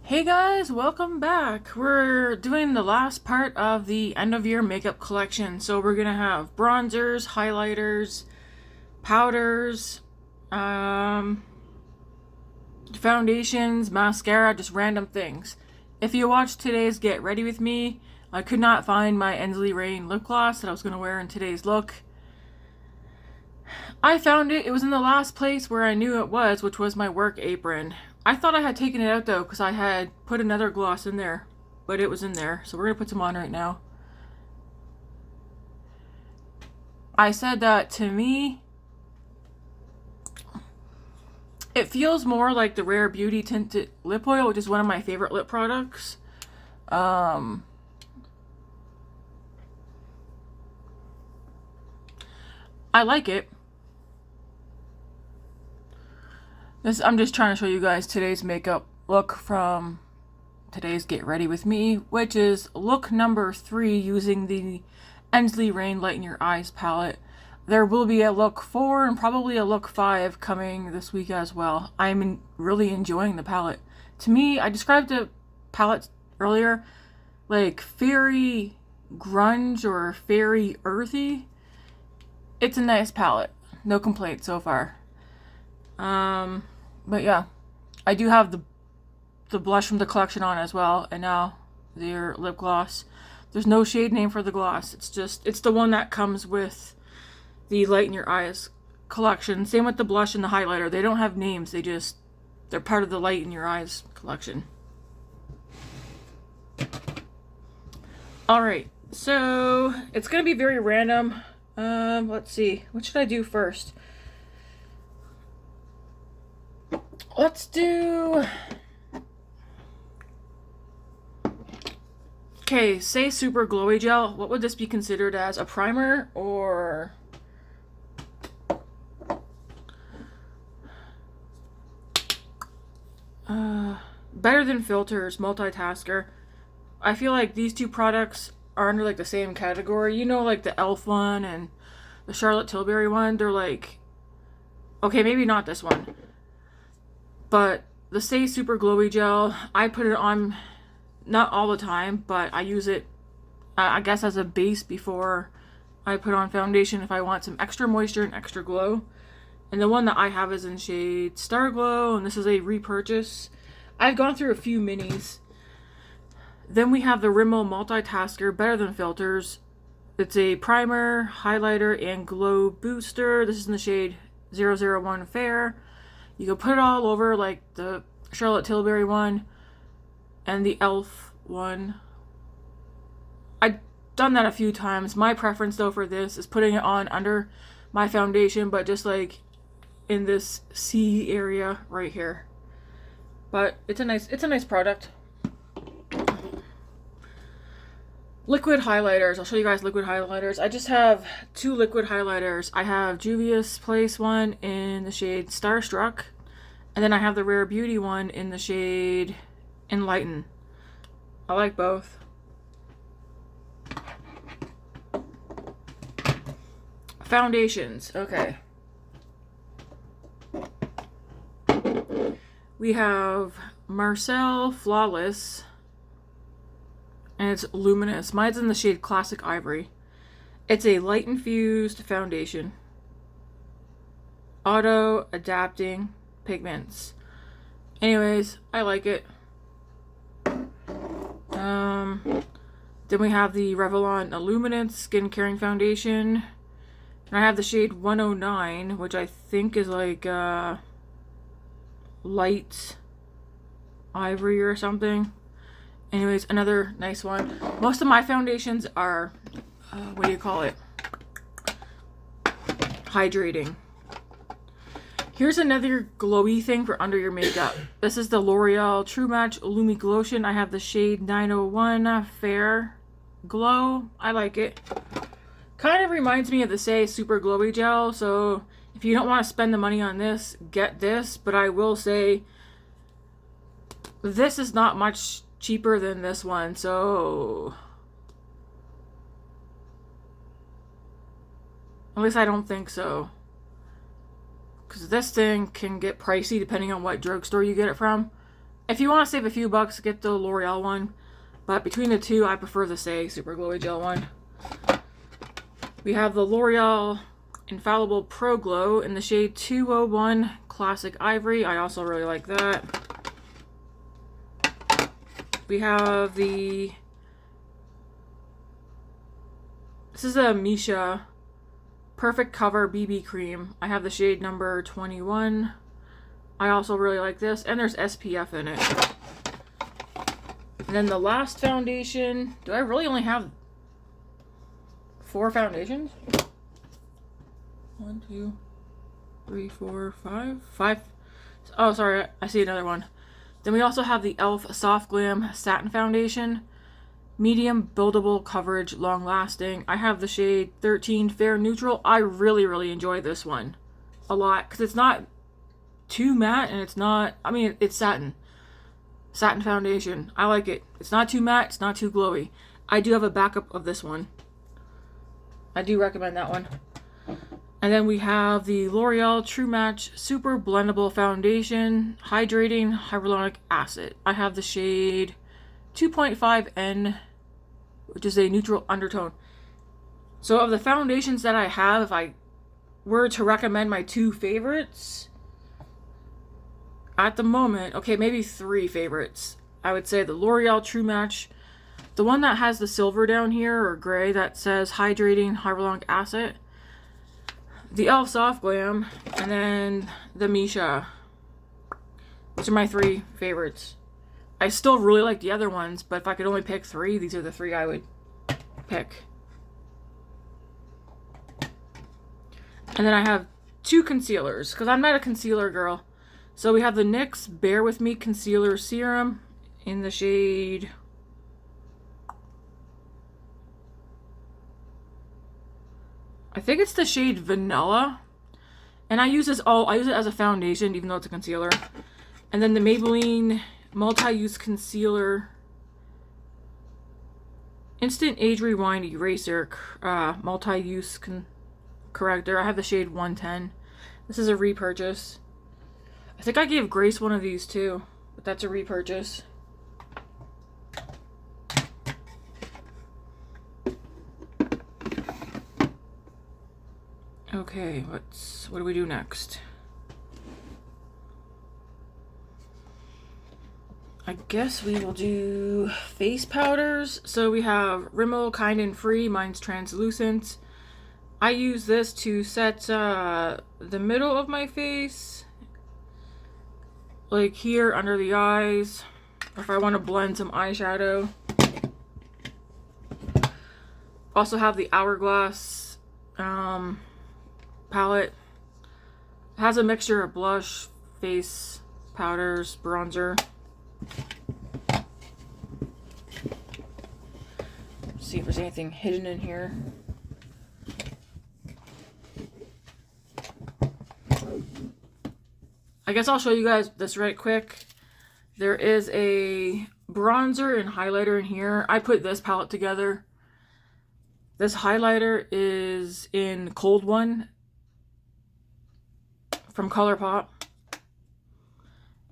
Hey guys, welcome back. We're doing the last part of the end of year makeup collection. So we're gonna have bronzers, highlighters, powders, um, foundations, mascara, just random things. If you watched today's Get Ready With Me, I could not find my Ensley Rain lip gloss that I was gonna wear in today's look. I found it. It was in the last place where I knew it was, which was my work apron. I thought I had taken it out though because I had put another gloss in there, but it was in there. So we're going to put some on right now. I said that to me, it feels more like the Rare Beauty Tinted Lip Oil, which is one of my favorite lip products. I like it. I'm just trying to show you guys today's makeup look from today's Get Ready With Me, which is look number 3 using the Ensley Rain Lighten Your Eyes palette. There will be a look 4 and probably a look 5 coming this week as well. I'm really enjoying the palette. To me, I described the palette earlier like fairy grunge or fairy earthy. It's a nice palette. No complaints so far. But yeah, I do have the blush from the collection on as well, and now their lip gloss. There's no shade name for the gloss. It's the one that comes with the Lighten Your Eyes collection. Same with the blush and the highlighter. They don't have names. They're part of the Lighten Your Eyes collection. All right, so it's gonna be very random. Let's see. What should I do first? Let's do... Okay, say Super Glowy Gel. What would this be considered as? A primer or... Better Than Filters, Multitasker. I feel like these two products are under like the same category. You know, like the e.l.f. one and the Charlotte Tilbury one. They're like... Okay, maybe not this one. But the Stay Super Glowy Gel, I put it on not all the time, but I use it, I guess, as a base before I put on foundation if I want some extra moisture and extra glow. And the one that I have is in shade Star Glow, and this is a repurchase. I've gone through a few minis. Then we have the Rimmel Multitasker Better Than Filters. It's a primer, highlighter, and glow booster. This is in the shade 001 Fair. You can put it all over like the Charlotte Tilbury one and the e.l.f. one. I've done that a few times. My preference though for this is putting it on under my foundation, but just like in this C area right here. But it's a nice product. Liquid highlighters. I'll show you guys liquid highlighters. I just have 2 liquid highlighters. I have Juvia's Place one in the shade Starstruck. And then I have the Rare Beauty one in the shade Enlighten. I like both. Foundations. Okay. We have Marcel Flawless. And it's luminous. Mine's in the shade Classic Ivory. It's a light infused foundation. Auto adapting pigments. Anyways, I like it. Then we have the Revlon Illuminance Skin Caring Foundation. And I have the shade 109, which I think is like light ivory or something. Anyways, another nice one. Most of my foundations are, what do you call it? Hydrating. Here's another glowy thing for under your makeup. This is the L'Oreal True Match Lumi Glotion. I have the shade 901 Fair Glow. I like it. Kind of reminds me of the Say Super Glowy Gel. So if you don't want to spend the money on this, get this. But I will say this is not much cheaper than this one, so at least I don't think so, because this thing can get pricey depending on what drugstore you get it from. If you want to save a few bucks, get the L'Oreal one. But between the two, I prefer the Stay Super Glowy Gel one. We have the L'Oreal Infallible Pro Glow in the shade 201 Classic Ivory. I also really like that. We have the... This is a Missha Perfect Cover BB Cream. I have the shade number 21. I also really like this. And there's SPF in it. And then the last foundation. Do I really only have 4 foundations? 1, 2, 3, 4, 5. 5. Oh, sorry. I see another one. Then we also have the e.l.f. Soft Glam Satin Foundation. Medium buildable coverage, long lasting. I have the shade 13 Fair Neutral. I really enjoy this one a lot because it's not too matte and it's not, I mean, it's satin foundation. I like it. It's not too matte, it's not too glowy. I do have a backup of this one. I do recommend that one. And then we have the L'Oreal True Match Super Blendable Foundation Hydrating Hyaluronic Acid. I have the shade 2.5N, which is a neutral undertone. So of the foundations that I have, if I were to recommend my 2 favorites, at the moment, okay, maybe 3 favorites. I would say the L'Oreal True Match, the one that has the silver down here, or gray, that says Hydrating Hyaluronic Acid, the e.l.f. Soft Glam, and then the Missha. Those are my 3 favorites. I still really like the other ones, but if I could only pick 3, these are the 3 I would pick. And then I have 2 concealers, because I'm not a concealer girl. So we have the NYX Bare With Me Concealer Serum in the shade... I think it's the shade Vanilla. And I use this as a foundation, even though it's a concealer. And then the Maybelline Multi-Use Concealer Instant Age Rewind Eraser Multi-Use Corrector. I have the shade 110. This is a repurchase. I think I gave Grace one of these too, but that's a repurchase. Okay, what do we do next? I guess we will do face powders. So we have Rimmel Kind and Free. Mine's translucent. I use this to set the middle of my face, like here under the eyes, or if I want to blend some eyeshadow. Also have the Hourglass palette. It has a mixture of blush, face powders, bronzer. See if there's anything hidden in here. I guess I'll show you guys this right quick. There is a bronzer and highlighter in here. I put this palette together. This highlighter is in Cold One from ColourPop.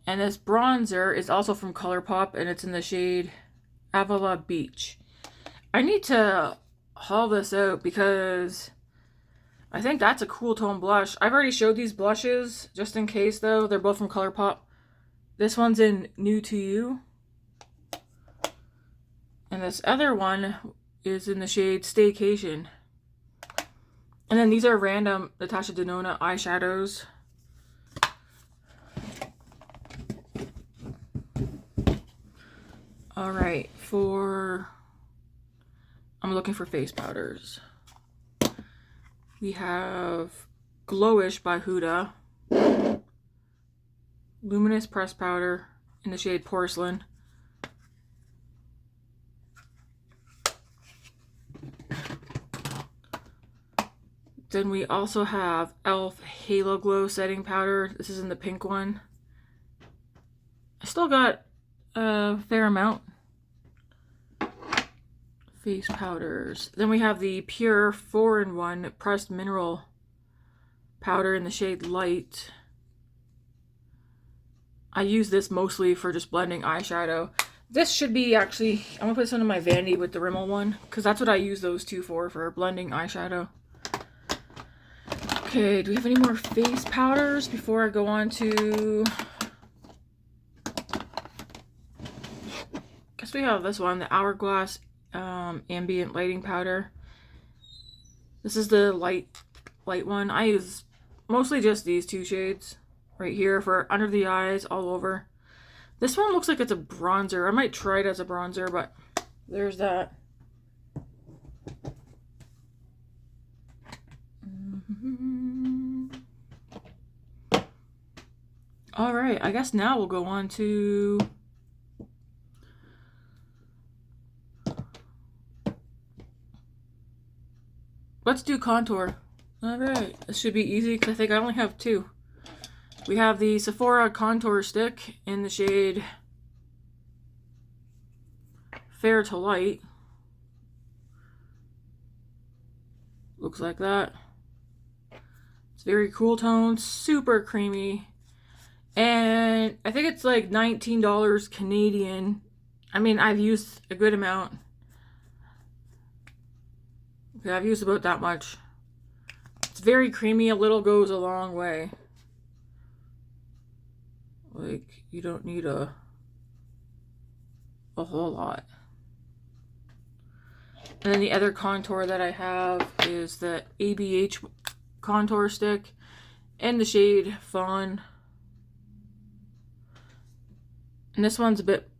And this bronzer is also from ColourPop, and it's in the shade Avila Beach. I need to haul this out because I think that's a cool tone blush. I've already showed these blushes, just in case though. They're both from ColourPop. This one's in New to You. And this other one is in the shade Staycation. And then these are random Natasha Denona eyeshadows. Alright, I'm looking for face powders. We have Glowish by Huda. Luminous pressed powder in the shade Porcelain. Then we also have e.l.f. Halo Glow setting powder. This is in the pink one. I still got a fair amount. Face powders. Then we have the Pure 4-in-1 pressed mineral powder in the shade Light. I use this mostly for just blending eyeshadow. This should be actually, I'm gonna put this under my Vanity with the Rimmel one, because that's what I use those two for blending eyeshadow. Okay, do we have any more face powders before I go on to... Guess we have this one, the Hourglass Ambient Lighting Powder. This is the light one. I use mostly just these two shades right here for under the eyes, all over. This one looks like it's a bronzer. I might try it as a bronzer, but there's that. All right, I guess now we'll go on to... Let's do contour. All right, this should be easy because I think I only have two. We have the Sephora contour stick in the shade Fair to Light. Looks like that. It's very cool tone, super creamy. And I think it's like $19 Canadian. I mean, I've used a good amount. Okay, I've used about that much. It's very creamy. A little goes a long way. Like, you don't need a whole lot. And then the other contour that I have is the ABH contour stick in the shade Fawn. And this one's a bit,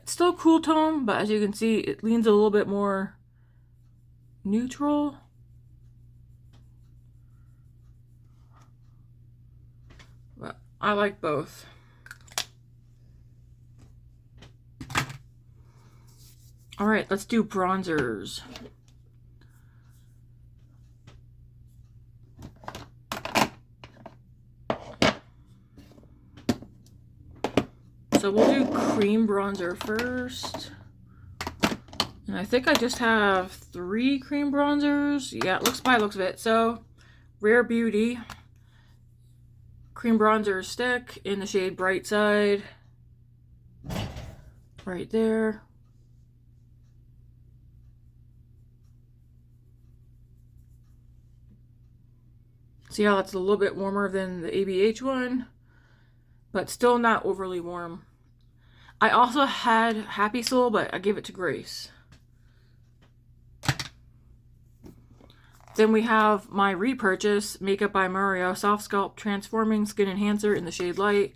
still cool tone, but as you can see, it leans a little bit more neutral. But I like both. All right, let's do bronzers. So we'll do cream bronzer first. And I think I just have 3 cream bronzers. Yeah, it looks by the looks of it. So, Rare Beauty cream bronzer stick in the shade Bright Side. Right there. See how that's a little bit warmer than the ABH one, but still not overly warm. I also had Happy Soul, but I gave it to Grace. Then we have my repurchase, Makeup by Mario Soft Sculpt Transforming Skin Enhancer in the shade Light.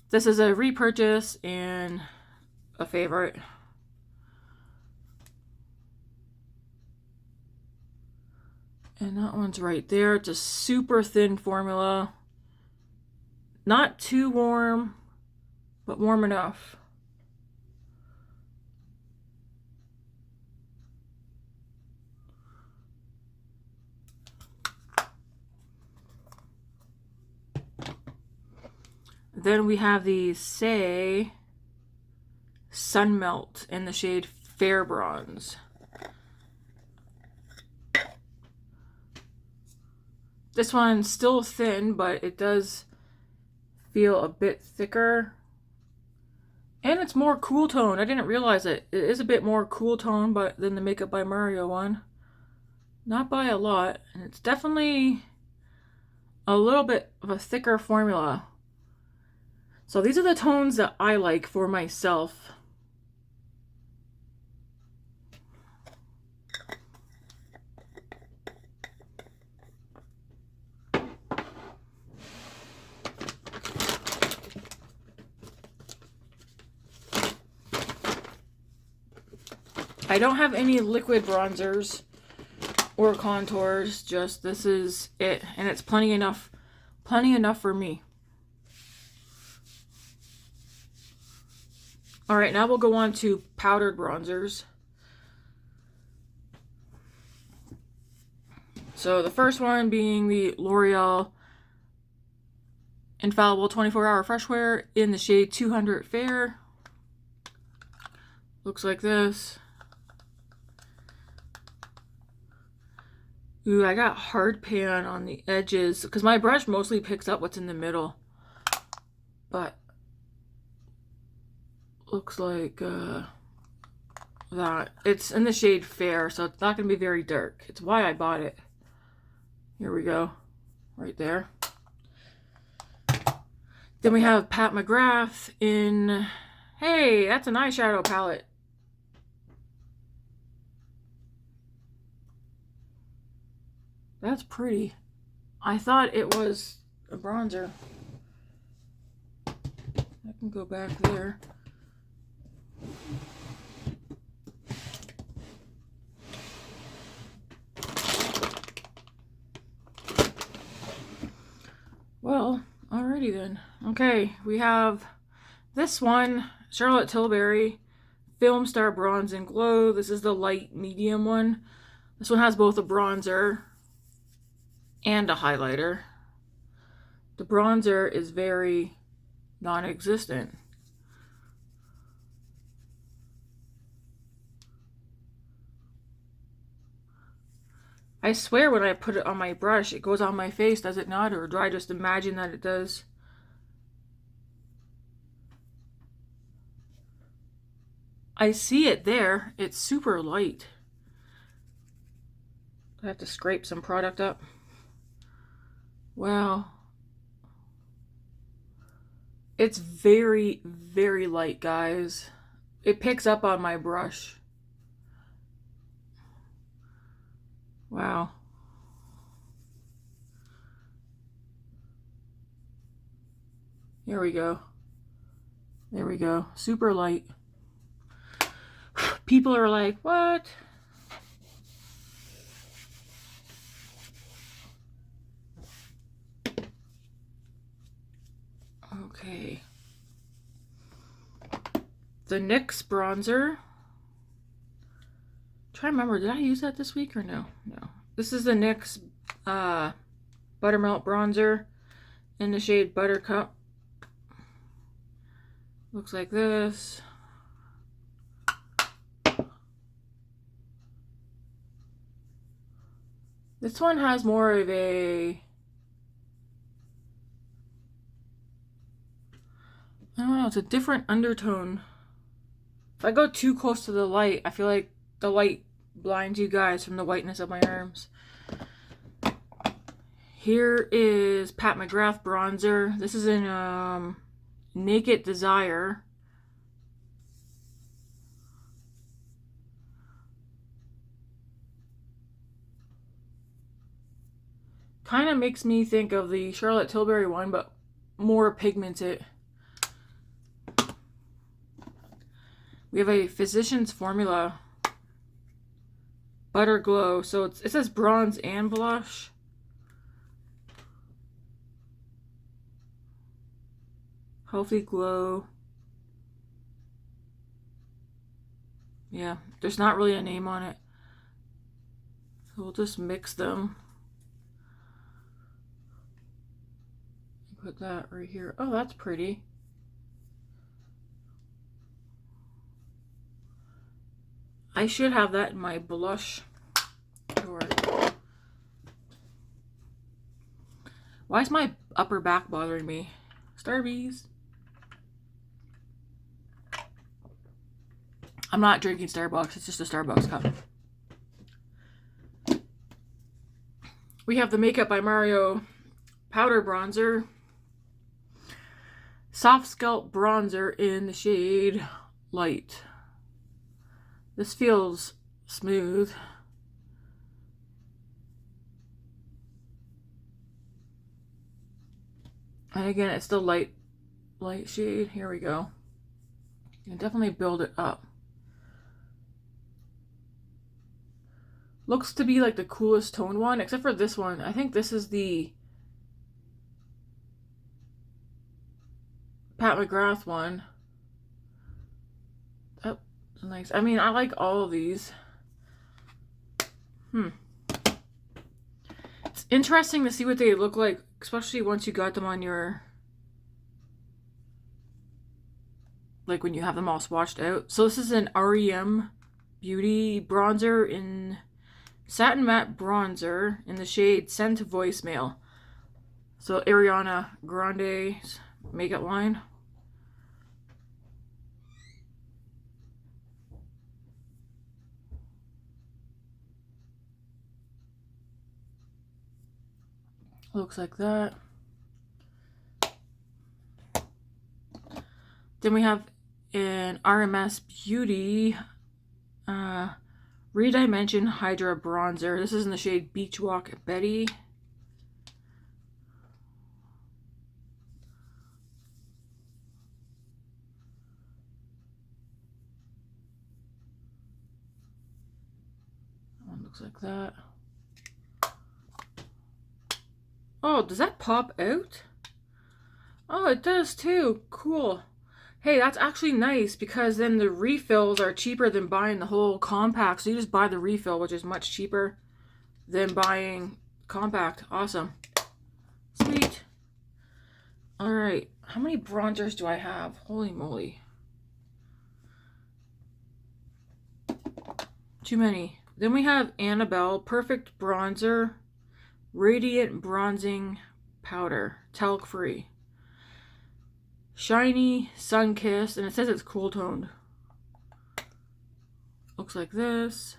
This is a repurchase and a favorite. And that one's right there. It's a super thin formula. Not too warm, but warm enough. Then we have the Saie Sun Melt in the shade Fair Bronze. This one's still thin, but it does feel a bit thicker. And it's more cool tone. I didn't realize it. It is a bit more cool tone than the Makeup by Mario one. Not by a lot. And it's definitely a little bit of a thicker formula. So these are the tones that I like for myself. I don't have any liquid bronzers or contours, just this is it, and it's plenty enough for me. All right, now we'll go on to powdered bronzers. So the first one being the L'Oreal Infallible 24-Hour Fresh Wear in the shade 200 Fair. Looks like this. Ooh, I got hard pan on the edges because my brush mostly picks up what's in the middle. But looks like that. It's in the shade Fair, so it's not going to be very dark. It's why I bought it. Here we go. Right there. Then we have Pat McGrath in... Hey, that's an eyeshadow palette. That's pretty. I thought it was a bronzer. I can go back there. Well, alrighty then. Okay, we have this one, Charlotte Tilbury Film Star Bronze and Glow. This is the light medium one. This one has both a bronzer and a highlighter. The bronzer is very non-existent. I swear when I put it on my brush, it goes on my face, does it not? Or do I just imagine that it does? I see it there. It's super light. I have to scrape some product up. Wow. It's very, very light, guys. It picks up on my brush. Wow. Here we go. There we go. Super light. People are like, what? Okay. The NYX bronzer. Try to remember, did I use that this week or no? No. This is the NYX Buttermelt bronzer in the shade Buttercup. Looks like this. This one has more of a... I don't know, it's a different undertone. If I go too close to the light, I feel like the light blinds you guys from the whiteness of my arms. Here is Pat McGrath bronzer. This is in Naked Desire. Kind of makes me think of the Charlotte Tilbury one, but more pigmented. We have a Physicians Formula Butter Glow. So it says bronze and blush. Healthy Glow. Yeah, there's not really a name on it. So we'll just mix them. Put that right here. Oh, that's pretty. I should have that in my blush drawer. Why is my upper back bothering me? Starbucks. I'm not drinking Starbucks. It's just a Starbucks cup. We have the Makeup by Mario powder bronzer. Soft Scalp bronzer in the shade Light. This feels smooth. And again, it's the light shade. Here we go. You can definitely build it up. Looks to be like the coolest tone one, except for this one. I think this is the Pat McGrath one. Oh, nice. I mean, I like all of these. It's interesting to see what they look like, especially once you got them on your... like when you have them all swatched out. So this is an REM Beauty bronzer in Satin Matte Bronzer in the shade Send to Voicemail. So Ariana Grande's makeup line. Looks like that. Then we have an RMS Beauty Redimension Hydra Bronzer. This is in the shade Beach Walk Betty. That one looks like that. Oh, does that pop out? Oh, it does too. Cool. Hey, that's actually nice because then the refills are cheaper than buying the whole compact. So you just buy the refill, which is much cheaper than buying compact. Awesome. Sweet. All right. How many bronzers do I have? Holy moly. Too many. Then we have Annabelle Perfect Bronzer Radiant Bronzing Powder. Talc free. Shiny, sun-kissed, and it says it's cool toned. Looks like this.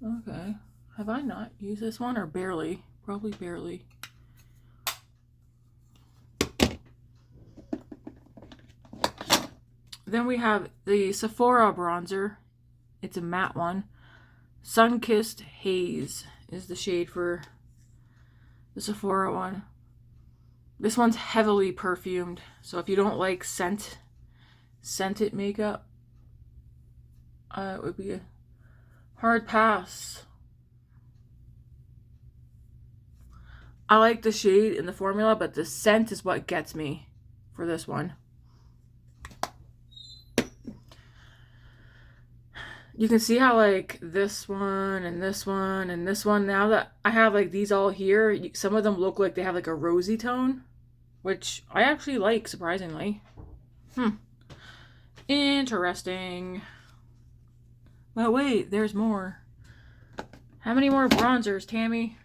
Okay. Have I not used this one or barely? Probably barely. Then we have the Sephora bronzer. It's a matte one. Sun-Kissed Haze is the shade for the Sephora one. This one's heavily perfumed, so if you don't like scented makeup, it would be a hard pass. I like the shade and the formula, but the scent is what gets me for this one. You can see how like this one and this one and this one, now that I have like these all here, some of them look like they have like a rosy tone, which I actually like, surprisingly. Interesting. But wait, there's more. How many more bronzers, Tammy?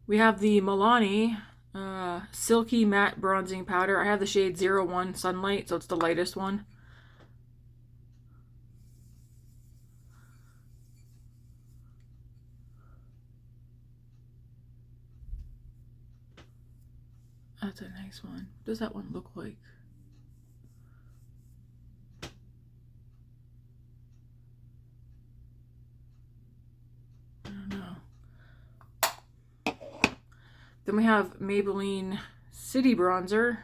We have the Milani Silky Matte Bronzing Powder. I have the shade 01 Sunlight, so it's the lightest one. That's a nice one. What does that one look like? I don't know. Then we have Maybelline City Bronzer.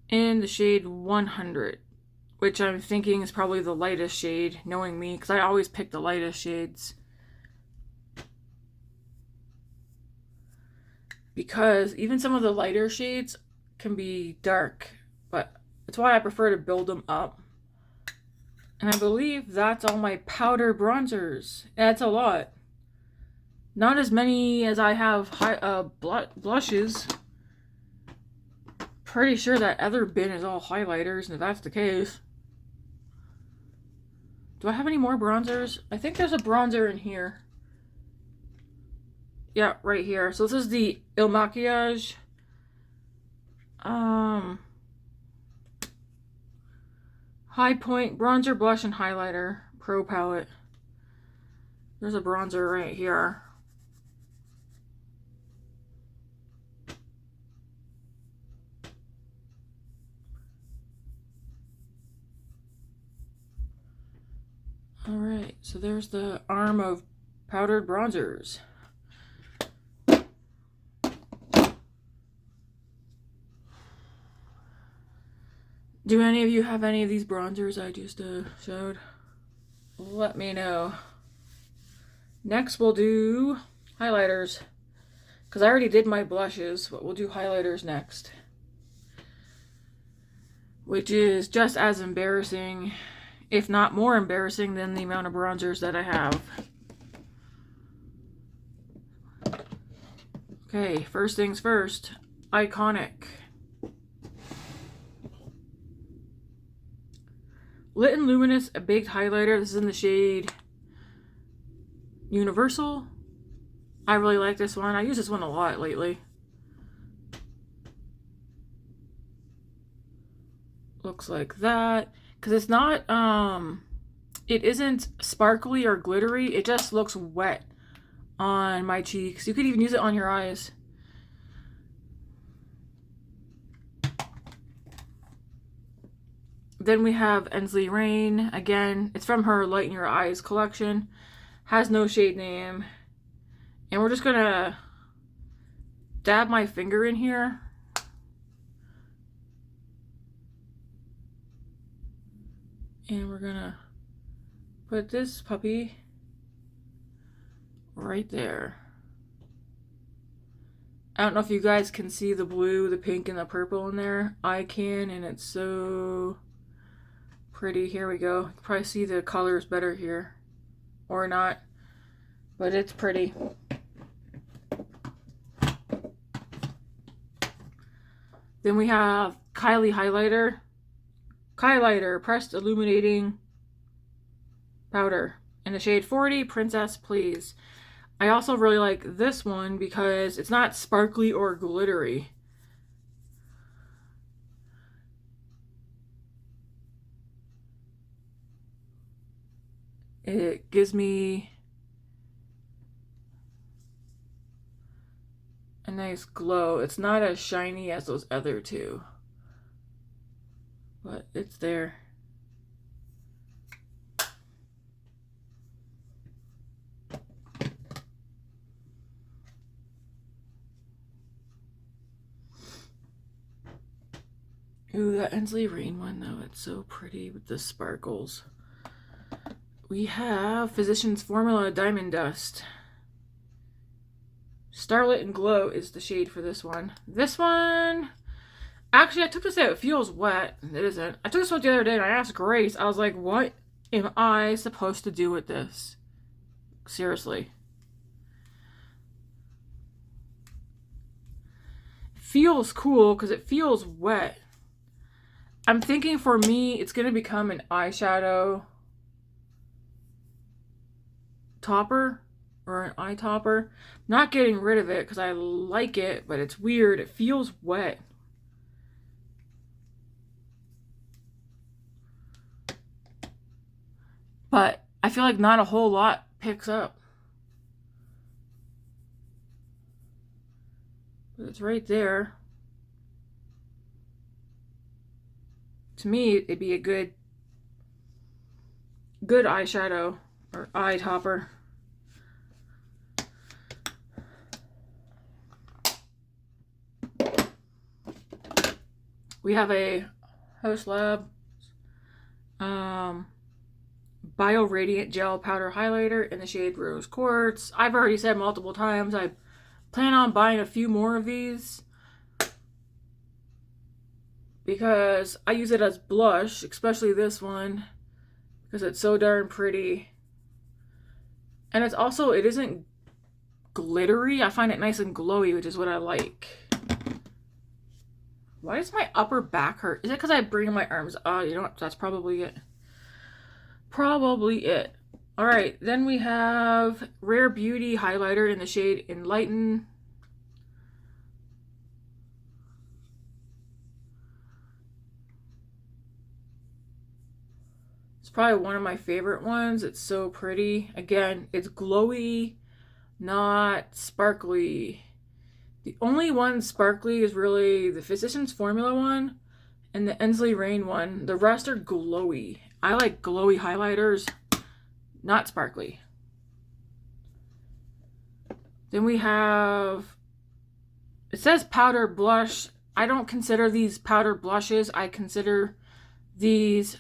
In the shade 100, which I'm thinking is probably the lightest shade, knowing me, because I always pick the lightest shades. Because even some of the lighter shades can be dark, but that's why I prefer to build them up. And I believe that's all my powder bronzers. That's a lot. Not as many as I have blushes. Pretty sure that other bin is all highlighters, and if that's the case. Do I have any more bronzers? I think there's a bronzer in here. Yeah, right here. So this is the Il Makiage. High Point Bronzer, Blush, and Highlighter Pro Palette. There's a bronzer right here. Alright, so there's the arm of powdered bronzers. Do any of you have any of these bronzers I just showed? Let me know. Next we'll do highlighters. Because I already did my blushes, but we'll do highlighters next. Which is just as embarrassing, if not more embarrassing, than the amount of bronzers that I have. Okay, first things first. Iconic. Lit and Luminous, a baked highlighter. This is in the shade Universal. I really like this one. I use this one a lot lately. Looks like that. Because it's not, it isn't sparkly or glittery. It just looks wet on my cheeks. You could even use it on your eyes. Then we have Ensley Rain. Again, it's from her Light in Your Eyes collection. Has no shade name. And we're just gonna dab my finger in here. And we're gonna put this puppy right there. I don't know if you guys can see the blue, the pink, and the purple in there. I can, and it's so pretty. Here we go. You can probably see the colors better here. Or not. But it's pretty. Then we have Kylie Highlighter. Kylighter Pressed Illuminating Powder in the shade 40, Princess Please. I also really like this one because it's not sparkly or glittery. It gives me a nice glow. It's not as shiny as those other two, but it's there. Ooh, that Ensley Rain one though, it's so pretty with the sparkles. We have Physicians Formula Diamond Dust. Starlit and Glow is the shade for this one. This one, actually I took this out, it feels wet. It isn't. I took this one the other day and I asked Grace, I was like, what am I supposed to do with this? Seriously. It feels cool because it feels wet. I'm thinking for me, it's going to become an eyeshadow topper or an eye topper. Not getting rid of it because I like it, but it's weird. It feels wet. But I feel like not a whole lot picks up. But it's right there. To me, it'd be a good eyeshadow or eye topper. We have a Haus Lab Bio Radiant Gel Powder Highlighter in the shade Rose Quartz. I've already said multiple times I plan on buying a few more of these because I use it as blush, especially this one because it's so darn pretty. And it's also, it isn't glittery. I find it nice and glowy, which is what I like. Why does my upper back hurt? Is it because I bring my arms? Oh, you know what? That's probably it. Probably it. All right, then we have Rare Beauty Highlighter in the shade Enlighten. It's probably one of my favorite ones. It's so pretty. Again, it's glowy, not sparkly. The only one sparkly is really the Physicians Formula one and the Ensley Rain one. The rest are glowy. I like glowy highlighters, not sparkly. Then we have, it says powder blush. I don't consider these powder blushes. I consider these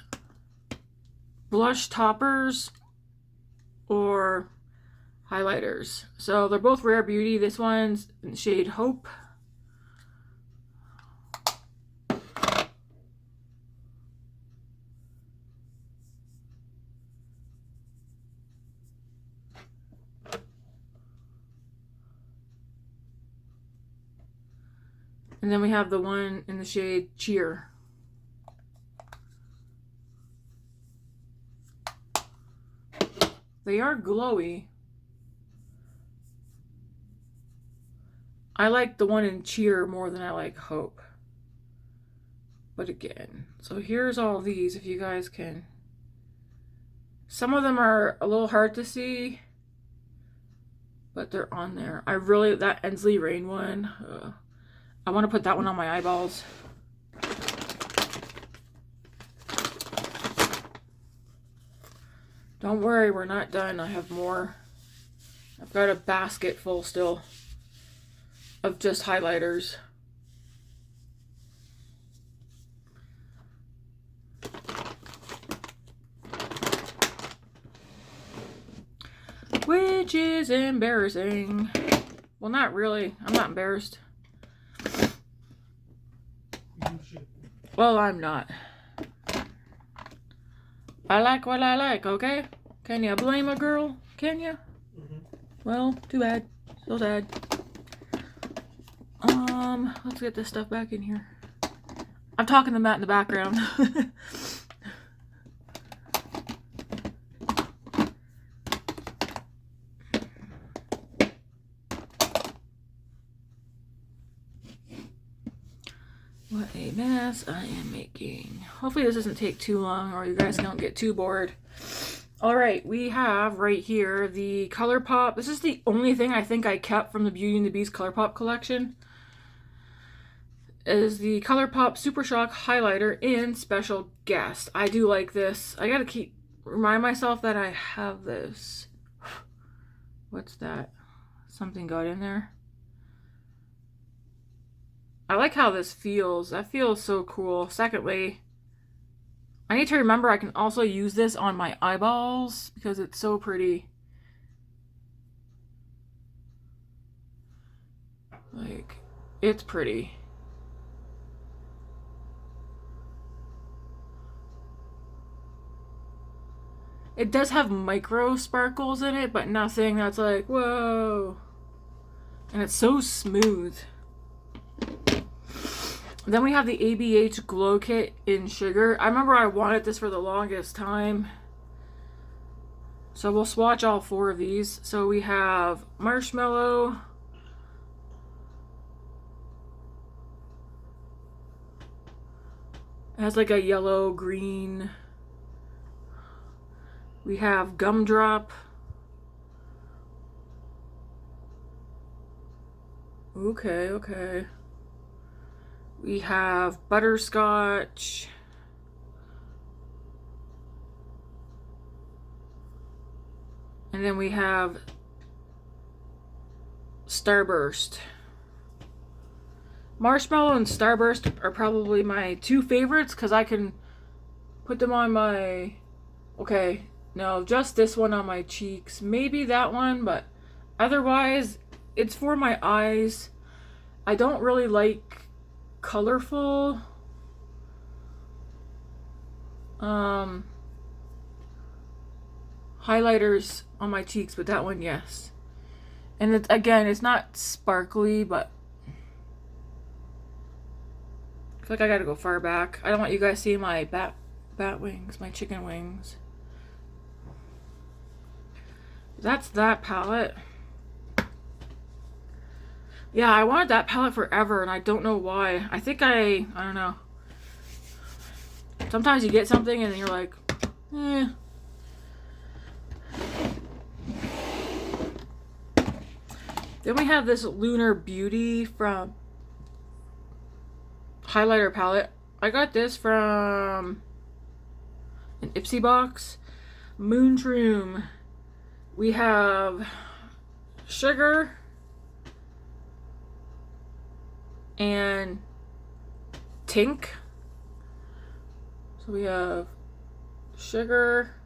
blush toppers or highlighters. So they're both Rare Beauty. This one's in the shade Hope. And then we have the one in the shade Cheer. They are glowy. I like the one in Cheer more than I like Hope. But again, so here's all these, if you guys can. Some of them are a little hard to see, but they're on there. I really, that Ensley Rain one, I want to put that one on my eyeballs. Don't worry, we're not done. I have more. I've got a basket full still of just highlighters. Which is embarrassing. Well, not really. I'm not embarrassed. Well, I'm not. I like what I like, okay? Can you blame a girl? Can you? Well, too bad. So sad. Let's get this stuff back in here. I'm talking to Matt in the background. What a mess I am making. Hopefully this doesn't take too long or you guys don't get too bored. Alright, we have right here the ColourPop. This is the only thing I think I kept from the Beauty and the Beast ColourPop collection. Is the ColourPop Super Shock Highlighter in Special Guest. I do like this. I gotta remind myself that I have this. What's that? Something got in there. I like how this feels. That feels so cool. Secondly, I need to remember I can also use this on my eyeballs because it's so pretty. Like, it's pretty. It does have micro sparkles in it, but nothing that's like, whoa. And it's so smooth. Then we have the ABH Glow Kit in Sugar. I remember I wanted this for the longest time. So we'll swatch all four of these. So we have Marshmallow. It has like a yellow, green. We have Gumdrop. Okay, okay. We have Butterscotch. And then we have Starburst. Marshmallow and Starburst are probably my two favorites because I can put them on my... Okay, no, just this one on my cheeks. Maybe that one, but otherwise, it's for my eyes. I don't really like colorful highlighters on my cheeks, but that one, yes. And it's, again, it's not sparkly, but I feel like I gotta go far back. I don't want you guys seeing my bat wings, my chicken wings. That's that palette. Yeah, I wanted that palette forever, and I don't know why. I think I don't know. Sometimes you get something and you're like, eh. Then we have this Lunar Beauty from highlighter palette. I got this from an Ipsy box. Moonshroom. We have Sugar and Tink. So we have Sugar,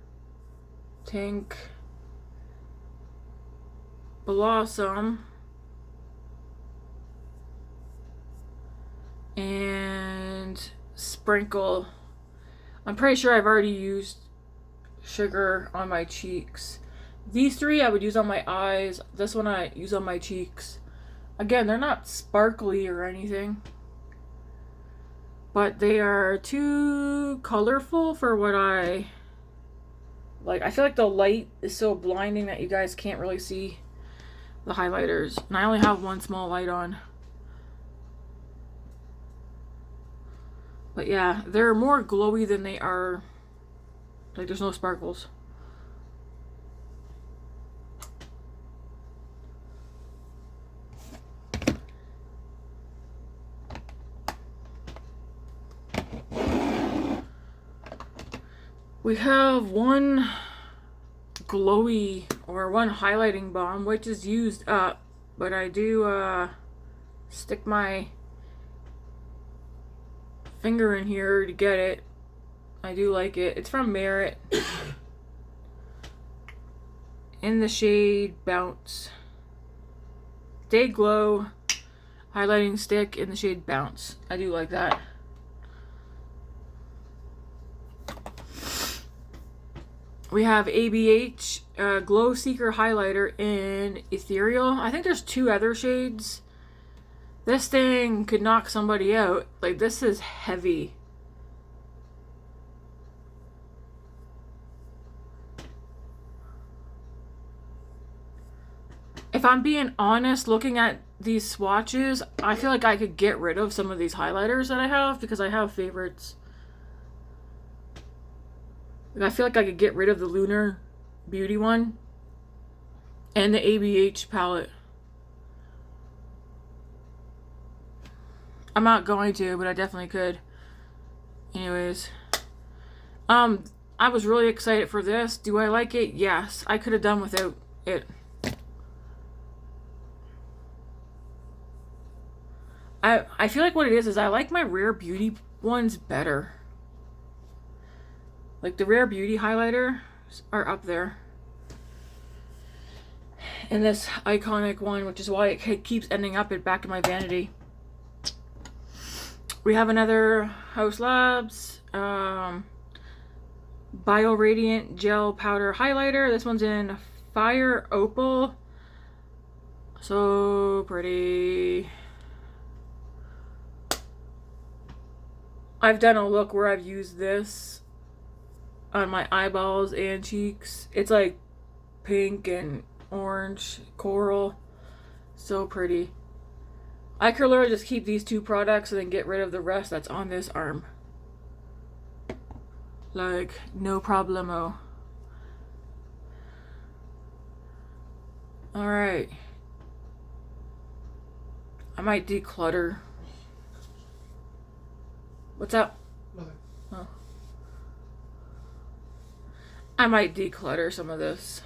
Tink, Blossom, and Sprinkle. I'm pretty sure I've already used Sugar on my cheeks. These three I would use on my eyes. This one I use on my cheeks. Again, they're not sparkly or anything, but they are too colorful for what I like. I feel like the light is so blinding that you guys can't really see the highlighters. And I only have one small light on. But yeah, they're more glowy than they are, like there's no sparkles. We have one glowy or one highlighting balm which is used up, but I do stick my finger in here to get it. I do like it. It's from Merit in the shade Bounce. Day Glow highlighting stick in the shade Bounce. I do like that. We have ABH Glow Seeker highlighter in Ethereal. I think there's 2 other shades. This thing could knock somebody out. Like, this is heavy. If I'm being honest, looking at these swatches, I feel like I could get rid of some of these highlighters that I have because I have favorites. I feel like I could get rid of the Lunar Beauty one and the ABH palette. I'm not going to, but I definitely could. Anyways. I was really excited for this. Do I like it? Yes. I could have done without it. I feel like what it is I like my Rare Beauty ones better. Like the Rare Beauty highlighter are up there. And this Iconic one, which is why it keeps ending up back in my vanity. We have another Haus Labs Bio Radiant Gel Powder Highlighter. This one's in Fire Opal. So pretty. I've done a look where I've used this on my eyeballs and cheeks. It's like pink and orange coral. So pretty. I could literally just keep these 2 products and then get rid of the rest that's on this arm. Like, no problemo. Alright. I might declutter. What's up? Nothing. Oh. I might declutter some of this.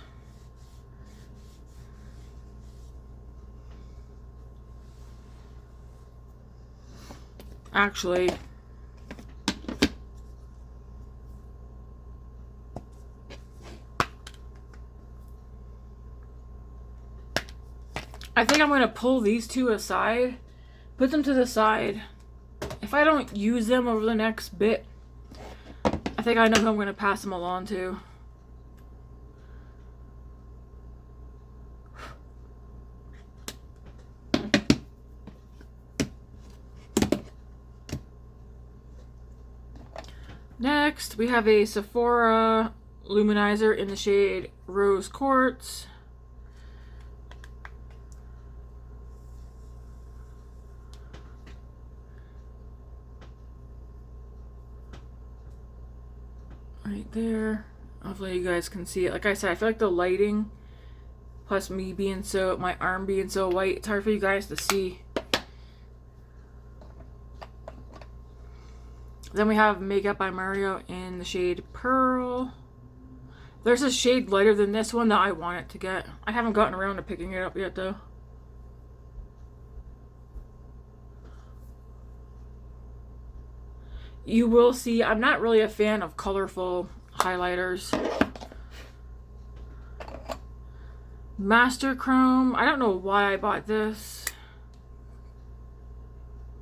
Actually, I think I'm going to pull these 2 aside, put them to the side. If I don't use them over the next bit, I think I know who I'm going to pass them along to. Next, we have a Sephora Luminizer in the shade Rose Quartz. Right there. Hopefully you guys can see it. Like I said, I feel like the lighting, plus me being my arm being so white, it's hard for you guys to see. Then we have Makeup by Mario in the shade Pearl. There's a shade lighter than this one that I want it to get. I haven't gotten around to picking it up yet though. You will see, I'm not really a fan of colorful highlighters. Master Chrome, I don't know why I bought this.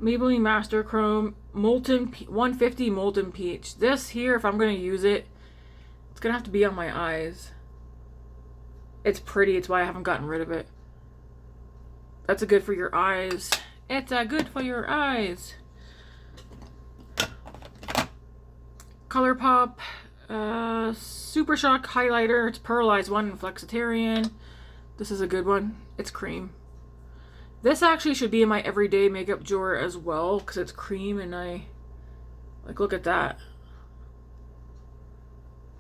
Maybelline Master Chrome Molten 150 Molten Peach. This here, if I'm going to use it, it's going to have to be on my eyes. It's pretty, it's why I haven't gotten rid of it. That's a good for your eyes. It's a good for your eyes. ColourPop Super Shock Highlighter. It's Pearlized one in Flexitarian. This is a good one. It's cream. This actually should be in my everyday makeup drawer as well because it's cream and I Like, look at that.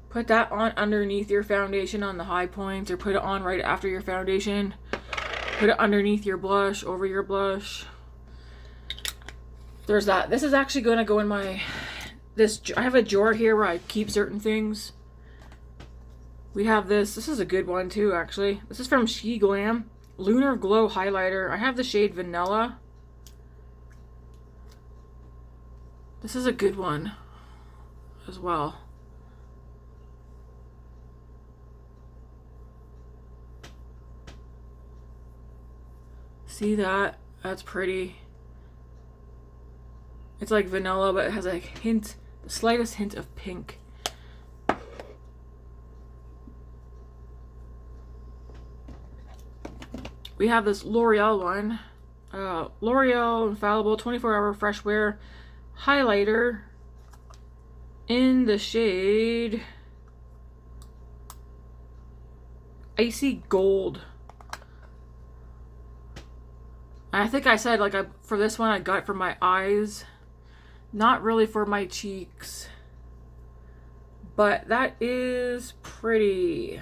Put that on underneath your foundation on the high points, or put it on right after your foundation. Put it underneath your blush, over your blush. There's that. This is actually going to go in my... I have a drawer here where I keep certain things. We have this. This is a good one too, actually. This is from SheGlam. Lunar Glow Highlighter. I have the shade Vanilla. This is a good one as well. See that? That's pretty. It's like vanilla, but it has a hint, the slightest hint of pink. We have this L'Oreal one. L'Oreal Infallible 24-Hour Fresh Wear Highlighter in the shade Icy Gold. I think I said, like, for this one I got it for my eyes, not really for my cheeks, but that is pretty.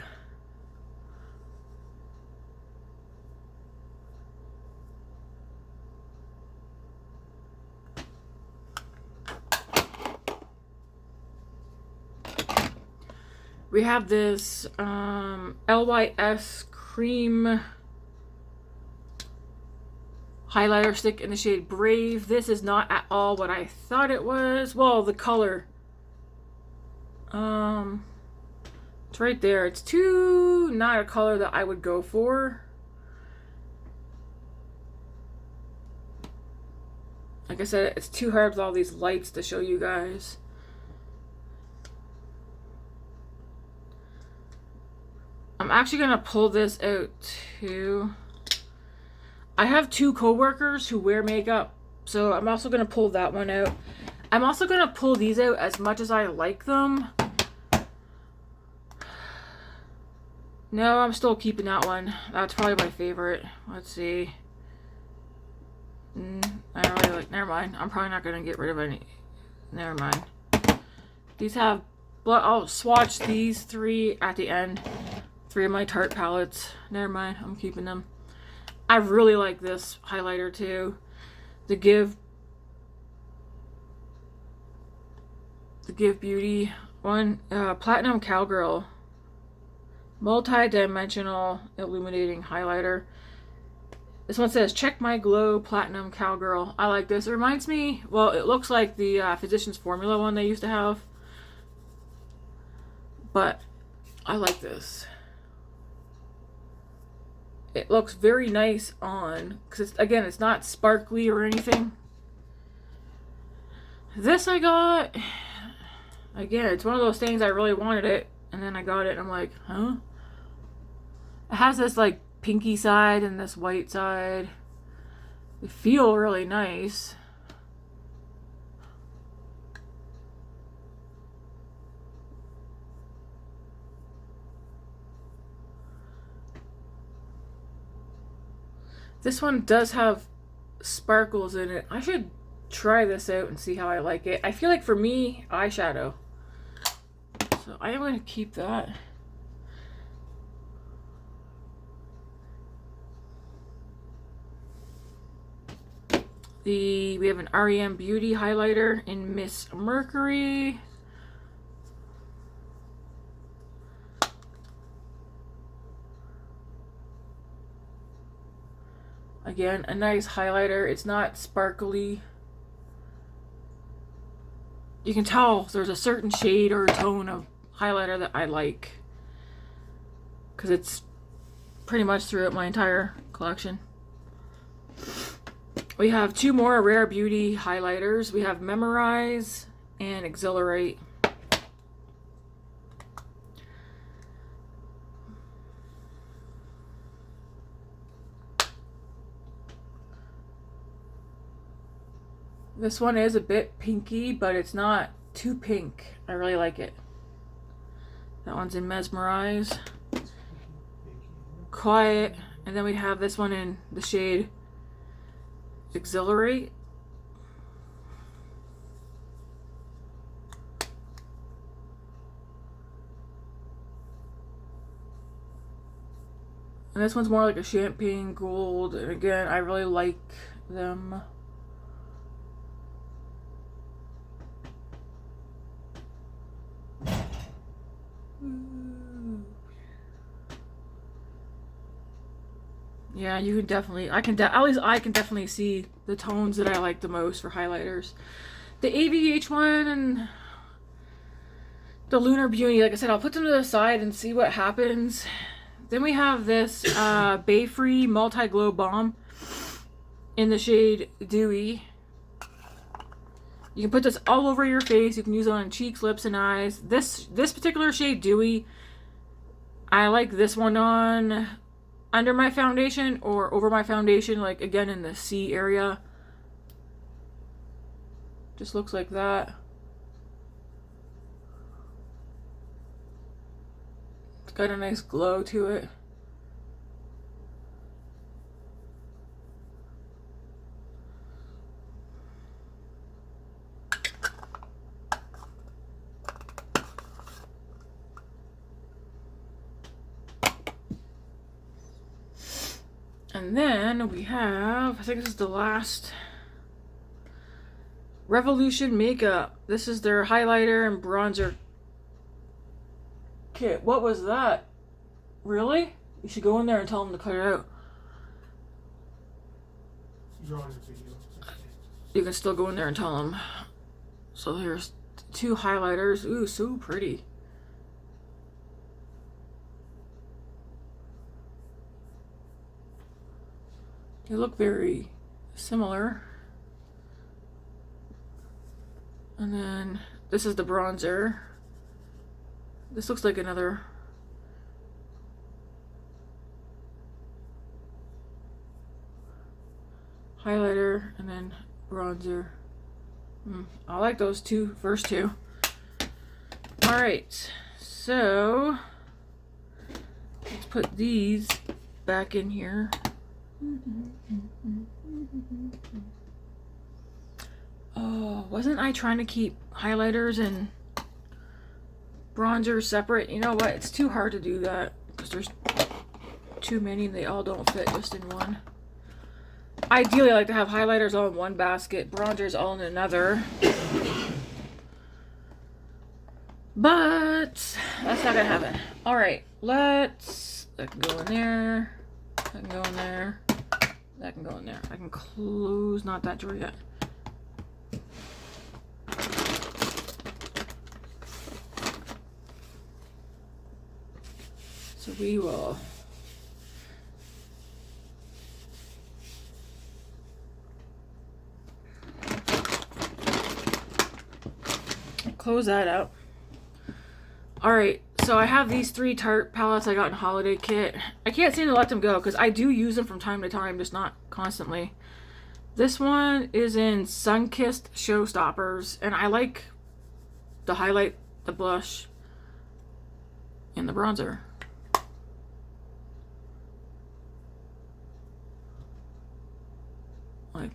We have this LYS Cream highlighter stick in the shade Brave. This is not at all what I thought it was. Well, the color. It's right there. It's not a color that I would go for. Like I said, it's too hard with all these lights to show you guys. I'm actually gonna pull this out too. I have two co-workers who wear makeup, so I'm also going to pull that one out. I'm also going to pull these out as much as I like them. No, I'm still keeping that one. That's probably my favorite. Let's see. I don't really like... Never mind. I'm probably not going to get rid of any. Never mind. These have... I'll swatch these three at the end. 3 of my Tarte palettes. Never mind. I'm keeping them. I really like this highlighter too. The Give Beauty one. Platinum Cowgirl. Multi-dimensional illuminating highlighter. This one says, check my glow, Platinum Cowgirl. I like this. It reminds me, well, it looks like the Physicians Formula one they used to have. But I like this. It looks very nice on, because again, it's not sparkly or anything. This I got, again, it's one of those things I really wanted it, and then I got it and I'm like, huh? It has this like pinky side and this white side. They feel really nice. This one does have sparkles in it. I should try this out and see how I like it. I feel like for me, eyeshadow. So I am going to keep that. We have an REM Beauty highlighter in Miss Mercury. Again, a nice highlighter. It's not sparkly. You can tell there's a certain shade or tone of highlighter that I like, because it's pretty much throughout my entire collection. We have 2 more Rare Beauty highlighters. We have Memorize and Exhilarate. This one is a bit pinky, but it's not too pink. I really like it. That one's in Mesmerize. Quiet. And then we have this one in the shade Exhilarate. And this one's more like a champagne gold. And again, I really like them. Yeah, you can definitely, at least I can definitely see the tones that I like the most for highlighters. The AVH one and the Lunar Beauty, like I said, I'll put them to the side and see what happens. Then we have this Bay Free Multi-Glow Balm in the shade Dewy. You can put this all over your face. You can use it on cheeks, lips, and eyes. This particular shade Dewy, I like this one on under my foundation or over my foundation, like again in the C area. Just looks like that. It's got a nice glow to it. And then we have, I think this is the last, Revolution Makeup. This is their highlighter and bronzer kit. What was that? Really? You should go in there and tell them to cut it out. You can still go in there and tell them. So here's 2 highlighters. Ooh, so pretty. They look very similar. And then this is the bronzer. This looks like another highlighter and then bronzer. I like those first two. Alright, so let's put these back in here. Oh, wasn't I trying to keep highlighters and bronzers separate? You know what? It's too hard to do that because there's too many and they all don't fit just in one. Ideally, I like to have highlighters all in one basket, bronzers all in another. But that's not gonna happen. Alright, that can go in there. That can go in there. That can go in there. I can close, not that drawer yet. So we will close that out. Alright, so I have these 3 Tarte palettes I got in Holiday Kit. I can't seem to let them go because I do use them from time to time, just not constantly. This one is in Sunkissed Showstoppers, and I like the highlight, the blush, and the bronzer. Like,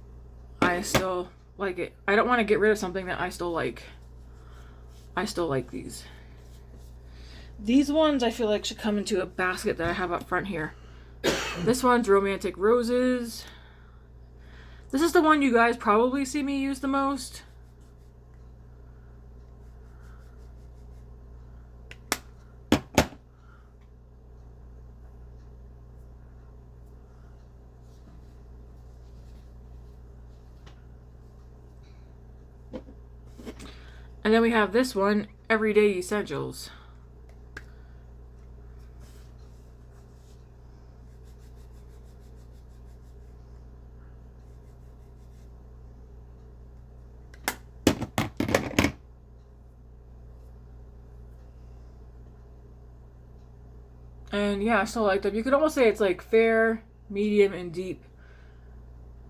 I still like it. I don't want to get rid of something that I still like. I still like these. These ones I feel like should come into a basket that I have up front here. This one's Romantic Roses. This is the one you guys probably see me use the most. And then we have this one, Everyday Essentials. And yeah, I still like them. You could almost say it's like fair, medium, and deep.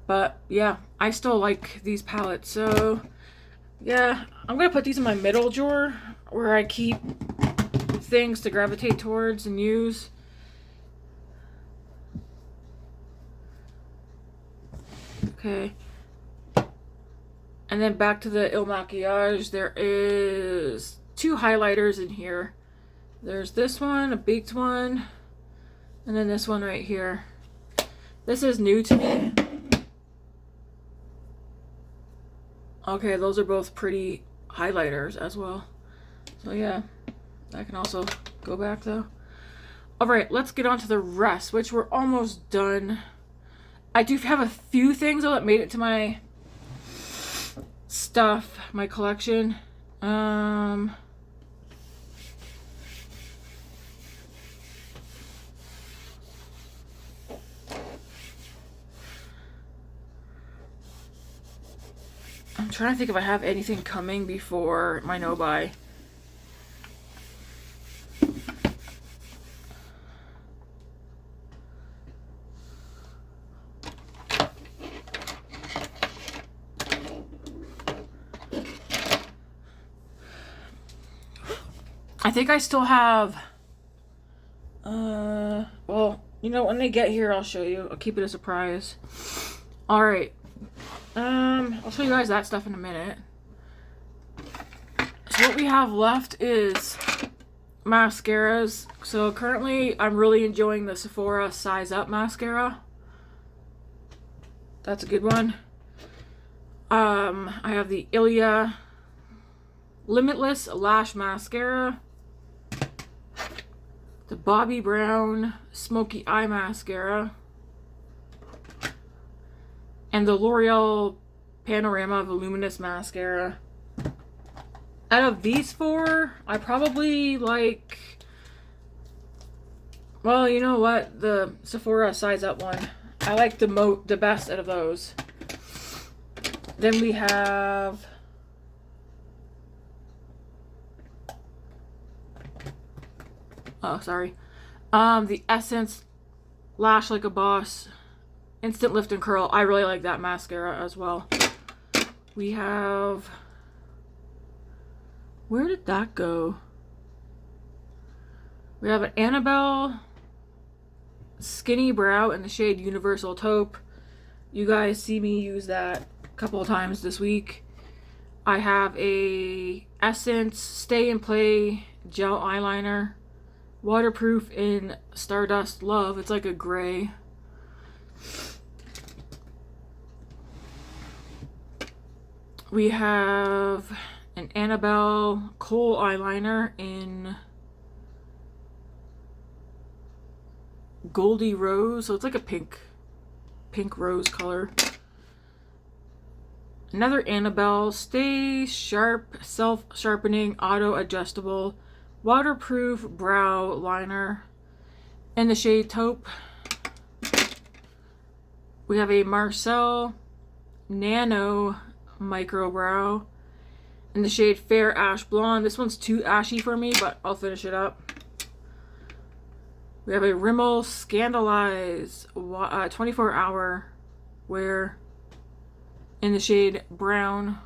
But yeah, I still like these palettes. So yeah, I'm going to put these in my middle drawer where I keep things to gravitate towards and use. Okay. And then back to the Il Makiage. There is 2 highlighters in here. There's this one, a baked one, And then this one right here. This is new to me. Okay, those are both pretty highlighters as well. So yeah, that can also go back though. Alright, let's get on to the rest, which we're almost done. I do have a few things though that made it to my stuff, my collection. I'm trying to think if I have anything coming before my no-buy. I think I still have, well, you know, when they get here, I'll show you. I'll keep it a surprise. Alright. I'll show you guys that stuff in a minute. So what we have left is mascaras. So currently, I'm really enjoying the Sephora Size Up mascara. That's a good one. I have the Ilia Limitless Lash Mascara. The Bobbi Brown Smoky Eye Mascara. And the L'Oreal Panorama Voluminous Mascara. Out of these four, I probably like... Well, you know what? The Sephora Size Up one. I like the best out of those. Then we have... Oh, sorry. The Essence Lash Like a Boss Instant Lift and Curl. I really like that mascara as well. We have... Where did that go? We have an Annabelle Skinny Brow in the shade Universal Taupe. You guys see me use that a couple of times this week. I have a Essence Stay and Play Gel Eyeliner. Waterproof in Stardust Love. It's like a gray. We have an Annabelle Kohl eyeliner in Goldie Rose. So it's like a pink rose color. Another Annabelle Stay Sharp Self-Sharpening Auto Adjustable Waterproof Brow Liner in the shade Taupe. We have a Marcel Nano Micro Brow in the shade Fair Ash Blonde. This one's too ashy for me, but I'll finish it up. We have a Rimmel Scandalize 24-hour wear in the shade Brown.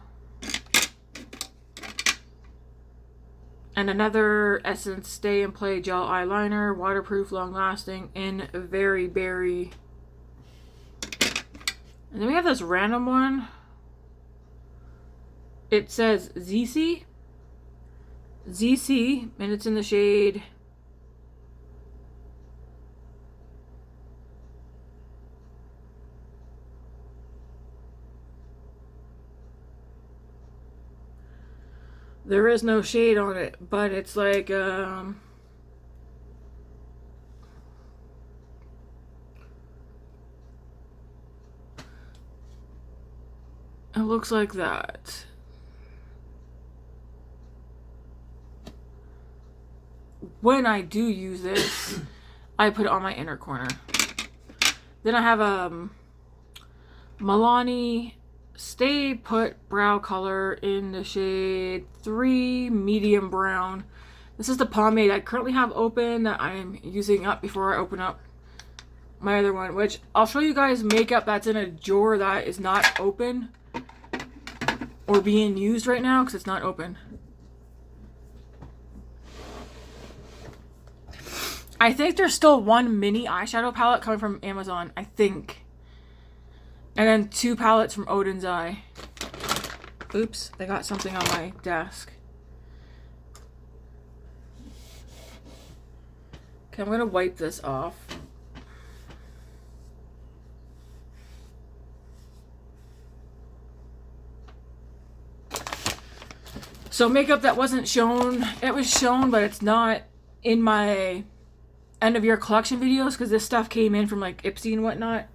And another Essence Stay and Play Gel Eyeliner, waterproof, long-lasting, in Very Berry. And then we have this random one. It says ZC, and it's in the shade there is no shade on it, but it's like it looks like that. When I do use this, I put it on my inner corner. Then I have Milani Stay Put Brow Color in the shade 3 Medium Brown. This is the pomade I currently have open that I'm using up before I open up my other one, which I'll show you guys makeup that's in a drawer that is not open or being used right now because it's not open. I think there's still one mini eyeshadow palette coming from Amazon, I think. And then 2 palettes from Odin's Eye. Oops, they got something on my desk. Okay, I'm gonna wipe this off. So makeup that wasn't shown, it was shown, but it's not in my end of year collection videos because this stuff came in from like Ipsy and whatnot.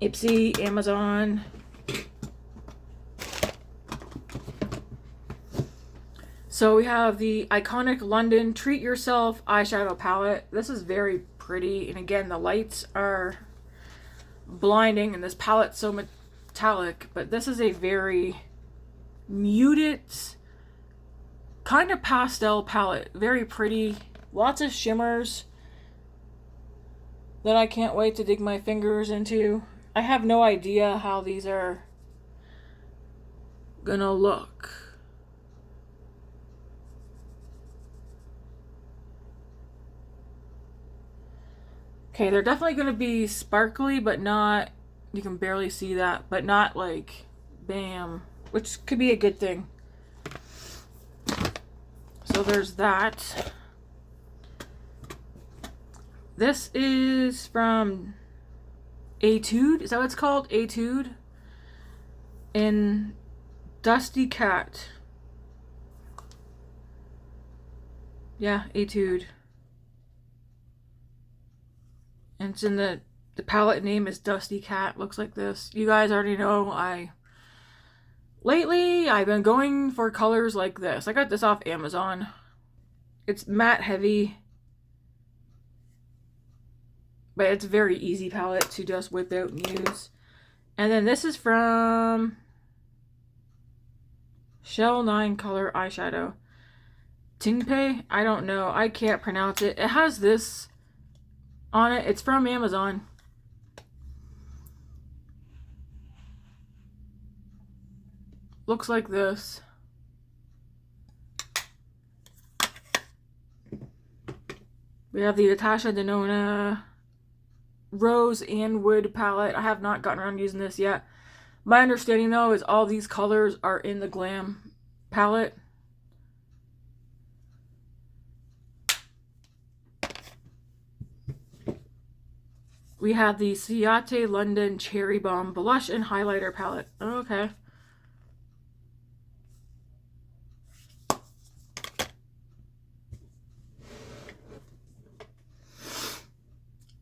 Ipsy, Amazon. So we have the iconic London Treat Yourself eyeshadow palette. This is very pretty, and again the lights are blinding and this palette's so metallic, but this is a very muted kind of pastel palette. Very pretty, lots of shimmers that I can't wait to dig my fingers into. I have no idea how these are gonna look. Okay, they're definitely gonna be sparkly, but not, you can barely see that, but not like bam, which could be a good thing. So there's that. This is from Etude. Is that what it's called? Etude. In Dusty Cat. Yeah, Etude. And it's in the palette name is Dusty Cat. Looks like this. You guys already know lately I've been going for colors like this. I got this off Amazon. It's matte heavy, but it's a very easy palette to just whip out and use. And then this is from Shell 9 color eyeshadow. Tingpei? I don't know. I can't pronounce it. It has this on it. It's from Amazon. Looks like this. We have the Natasha Denona Rose and Wood palette. I have not gotten around using this yet. My understanding though is all these colors are in the Glam palette. We have the Ciate London Cherry Bomb Blush and Highlighter palette. Okay.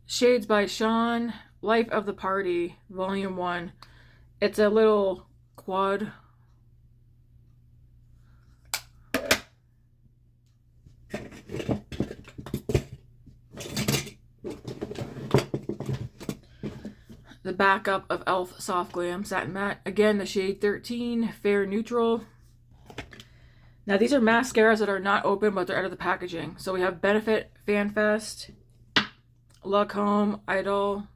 Shades by Sean, Life of the Party, Volume 1. It's a little quad. The backup of e.l.f. Soft Glam Satin Matte. Again, the shade 13, Fair Neutral. Now, these are mascaras that are not open, but they're out of the packaging. So we have Benefit, FanFest, Lancome, Idol,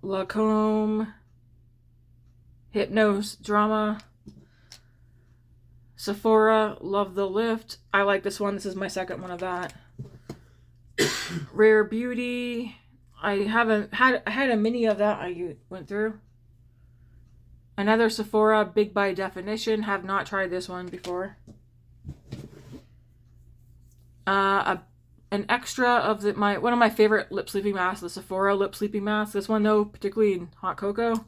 Lancome, Hypnose, Drama, Sephora, Love the Lift. I like this one. This is my second one of that. Rare Beauty. I had a mini of that I went through. Another Sephora, Big by Definition. Have not tried this one before. An extra of one of my favorite lip sleeping masks, the Sephora lip sleeping mask. This one though, particularly in Hot Cocoa,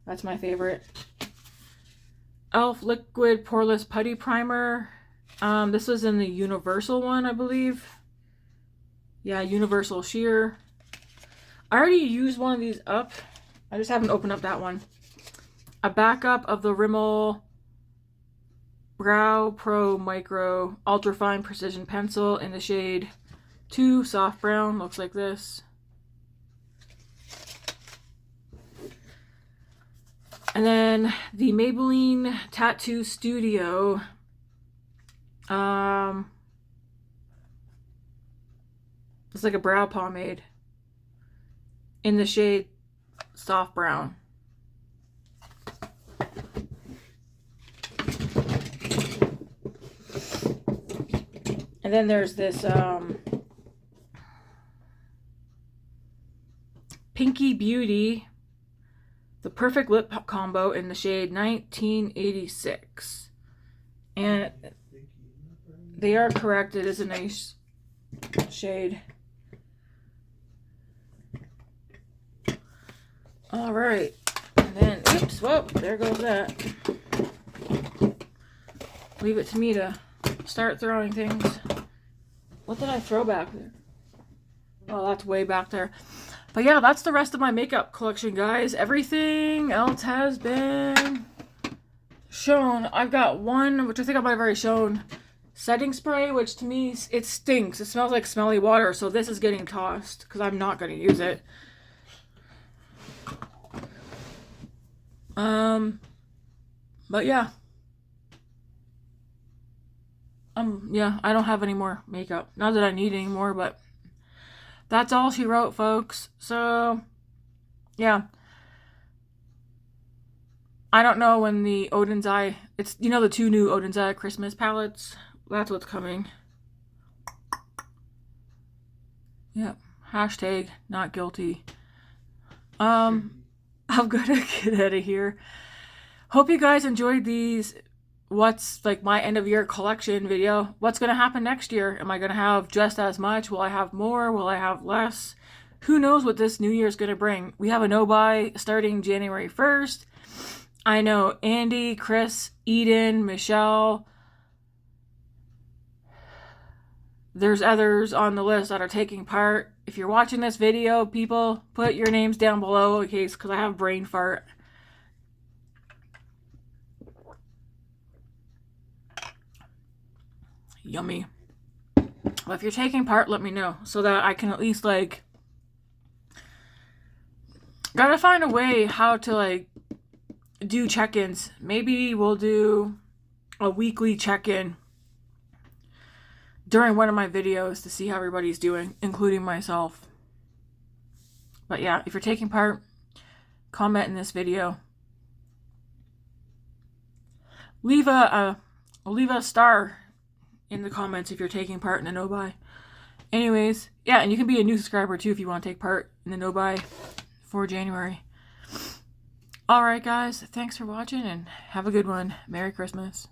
that's my favorite. e.l.f. Liquid Poreless Putty Primer. This was in the Universal one, I believe. Yeah, Universal Sheer. I already used one of these up. I just haven't opened up that one. A backup of the Rimmel Brow Pro Micro Ultra Fine Precision Pencil in the shade 2 Soft Brown. Looks like this. And then the Maybelline Tattoo Studio. It's like a brow pomade in the shade Soft Brown. And then there's this Pinky Beauty, the Perfect Lip Combo in the shade 1986. And they are correct, it is a nice shade. All right. And then, oops, whoa, there goes that. Leave it to me to start throwing things. What did I throw back there? Oh, that's way back there. But yeah, that's the rest of my makeup collection, guys. Everything else has been shown. I've got one, which I think I might have already shown, setting spray, which to me, it stinks. It smells like smelly water, so this is getting tossed because I'm not going to use it. But yeah. Yeah, I don't have any more makeup. Not that I need any more, but that's all she wrote, folks. So, yeah. I don't know when the Odin's Eye, it's, you know, the 2 new Odin's Eye Christmas palettes? That's what's coming. Yep. Hashtag not guilty. I'm gonna get out of here. Hope you guys enjoyed these, what's like my end of year collection video. What's gonna happen next year? Am I gonna have just as much? Will I have more? Will I have less? Who knows what this new year is gonna bring? We have a no-buy starting January 1st. I know Andy, Chris, Eden, Michelle. There's others on the list that are taking part. If you're watching this video, people, put your names down below in case, because I have brain fart. Yummy. Well, if you're taking part, let me know so that I can at least, like, gotta find a way how to, like, do check-ins. Maybe we'll do a weekly check-in during one of my videos to see how everybody's doing, including myself. But yeah, if you're taking part, comment in this video. Leave a star in the comments if you're taking part in the no-buy. Anyways, yeah, and you can be a new subscriber too if you want to take part in the no-buy for January. Alright guys, thanks for watching and have a good one. Merry Christmas.